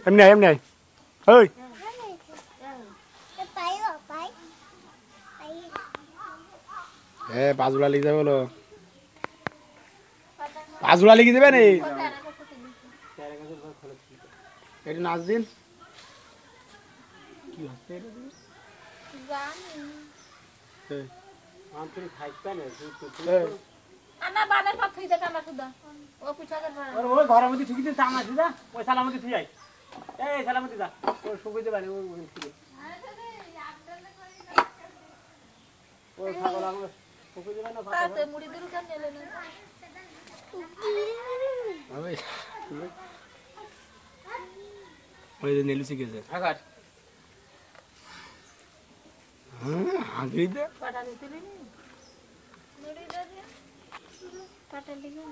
Em này ơi পাঁচুলা লিখে যাবে বলো পাঁচুলা লিখে দেবে নি একটু নাচ দিন কি হচ্ছে ঘরের মধ্যে ঠুকি দিয়ে চামড়া দিদা ওই সালামতি ঠিক যাই এই সালামতি দা ওই শুকিয়ে দেবে ওই ছাগল আমাকে শুকিয়ে দেবে না পাতে মুড়ি দিরু কেন নেলে না ওই যে নেলু শিখেছে আকাশ আগে দে পাটা নিতে নি মুড়ি দে পাটা লিখে